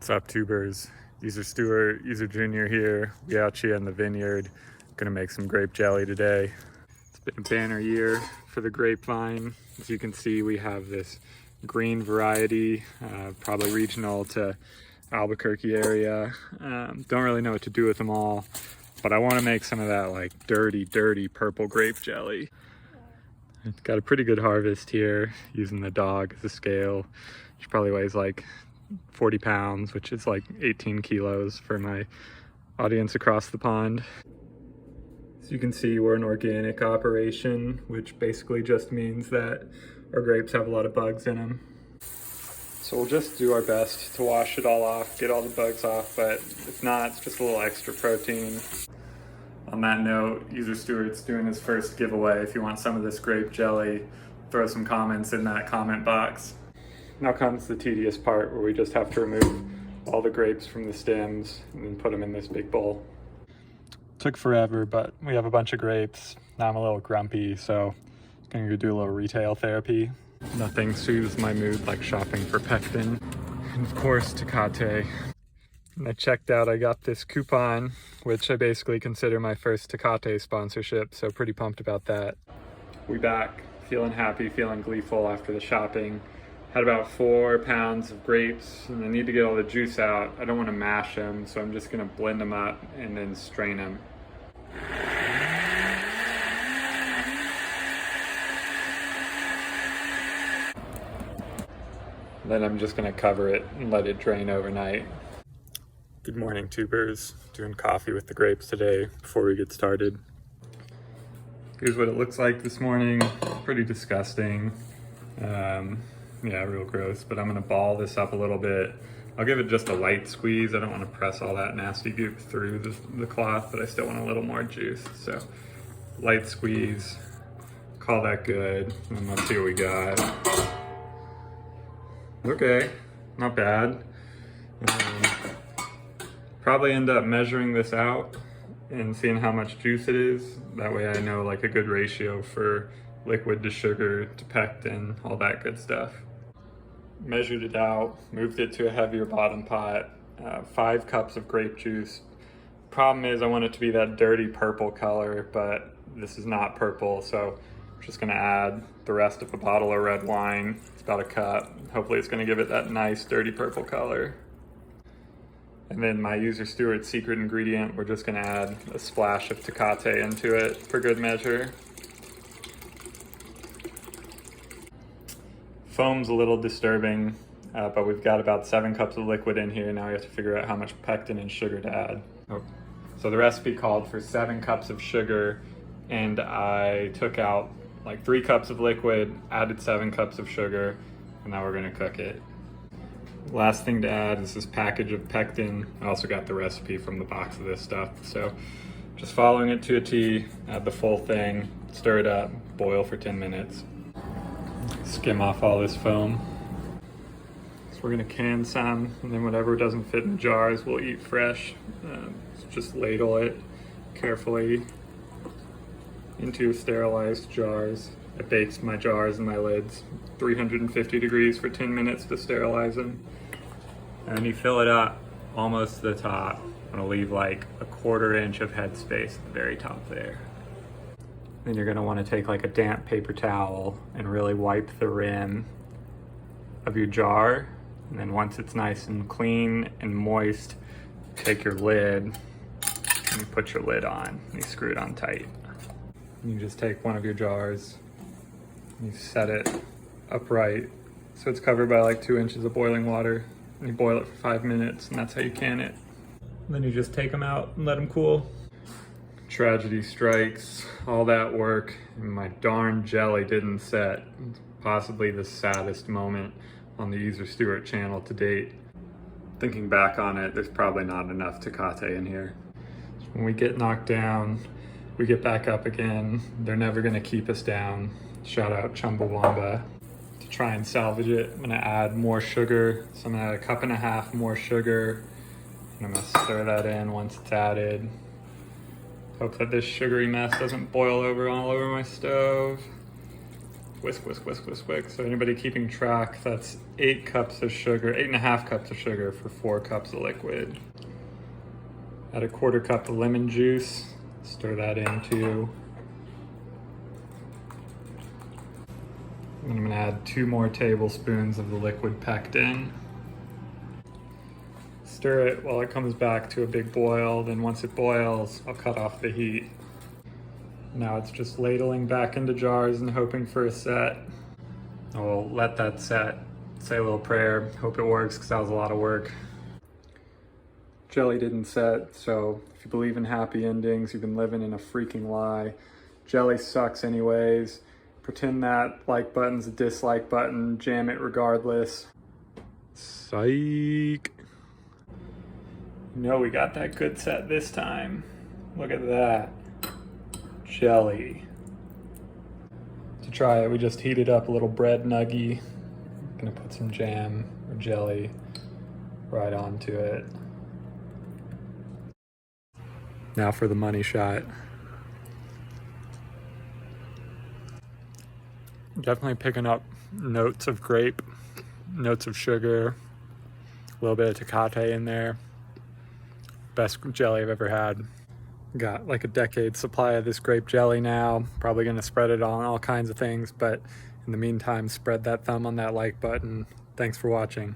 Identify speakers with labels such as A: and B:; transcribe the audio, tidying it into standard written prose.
A: What's up, tubers? User Stewart, User Junior here. We out here in the vineyard. Gonna make some grape jelly today. It's been a banner year for the grapevine. As you can see, we have this green variety, probably regional to Albuquerque area. Don't really know what to do with them all, but I want to make some of that like dirty purple grape jelly. It's got a pretty good harvest here, using the dog as a scale. She probably weighs like 40 pounds, which is like 18 kilos for my audience across the pond. As you can see, we're an organic operation, which basically just means that our grapes have a lot of bugs in them. So we'll just do our best to wash it all off, get all the bugs off, but if not, it's just a little extra protein. On that note, User Stewart's doing his first giveaway. If you want some of this grape jelly, throw some comments in that comment box. Now comes the tedious part where we just have to remove all the grapes from the stems and then put them in this big bowl. Took forever, but we have a bunch of grapes. Now I'm a little grumpy, so I'm gonna go do a little retail therapy. Nothing soothes my mood like shopping for Pectin. And of course, Tecate. And I checked out, I got this coupon, which I basically consider my first Tecate sponsorship, so pretty pumped about that. We back, feeling happy, feeling gleeful after the shopping. Had about 4 pounds of grapes, and I need to get all the juice out. I don't want to mash them, so I'm just gonna blend them up and then strain them. Then I'm just gonna cover it and let it drain overnight. Good morning, tubers. Doing coffee with the grapes today before we get started. Here's what it looks like this morning. Pretty disgusting. Yeah, real gross, but I'm gonna ball this up a little bit. I'll give it just a light squeeze. I don't want to press all that nasty goop through the cloth, but I still want a little more juice. So light squeeze, call that good, and let's see what we got. Okay, not bad. Probably end up measuring this out and seeing how much juice it is. That way I know like a good ratio for liquid to sugar to pectin, all that good stuff. Measured it out, moved it to a heavier bottom pot, 5 cups of grape juice. Problem is I want it to be that dirty purple color, but this is not purple, so I'm just gonna add the rest of a bottle of red wine. It's about a cup. Hopefully it's gonna give it that nice dirty purple color. And then my User Stewart secret ingredient, we're just gonna add a splash of Tecate into it for good measure. Foam's a little disturbing, but we've got about 7 cups of liquid in here. Now we have to figure out how much pectin and sugar to add. So the recipe called for 7 cups of sugar, and I took out like 3 cups of liquid, added 7 cups of sugar, and now we're gonna cook it. Last thing to add is this package of pectin. I also got the recipe from the box of this stuff. So just following it to a T, add the full thing, stir it up, boil for 10 minutes. Skim off all this foam. So we're gonna can some, and then whatever doesn't fit in jars, we'll eat fresh. Just ladle it carefully into your sterilized jars. I baked my jars and my lids 350 degrees for 10 minutes to sterilize them. And then you fill it up almost to the top. I'm gonna leave like a 1/4 inch of headspace at the very top there. Then you're gonna wanna take like a damp paper towel and really wipe the rim of your jar. And then once it's nice and clean and moist, take your lid and you put your lid on and you screw it on tight. And you just take one of your jars and you set it upright so it's covered by like 2 inches of boiling water, and you boil it for 5 minutes, and that's how you can it. And then you just take them out and let them cool. Tragedy strikes, all that work, and my darn jelly didn't set. Possibly the saddest moment on the User Stewart channel to date. Thinking back on it, there's probably not enough Tecate in here. When we get knocked down, we get back up again. They're never gonna keep us down. Shout out Chumbawamba. To try and salvage it, I'm gonna add more sugar. So I'm gonna add 1.5 cups more sugar. And I'm gonna stir that in once it's added. Hope that this sugary mess doesn't boil over all over my stove. Whisk, whisk, whisk, whisk, whisk. So anybody keeping track, that's 8 cups of sugar, 8.5 cups of sugar for 4 cups of liquid. Add a 1/4 cup of lemon juice. Stir that in too. And I'm gonna add 2 more tablespoons of the liquid pectin. Stir it while it comes back to a big boil. Then once it boils, I'll cut off the heat. Now it's just ladling back into jars and hoping for a set. I'll let that set, say a little prayer, hope it works because that was a lot of work. Jelly didn't set, so if you believe in happy endings, you've been living in a freaking lie. Jelly sucks anyways. Pretend that like button's a dislike button, jam it regardless. Psych. We got that good set this time. Look at that. Jelly. To try it, we just heated up a little bread nugget. Gonna put some jam or jelly right onto it. Now for the money shot. Definitely picking up notes of grape, notes of sugar, a little bit of Tecate in there. Best jelly I've ever had. Got like a decade supply of this grape jelly now. Probably gonna spread it on all kinds of things, but in the meantime, spread that thumb on that like button. Thanks for watching.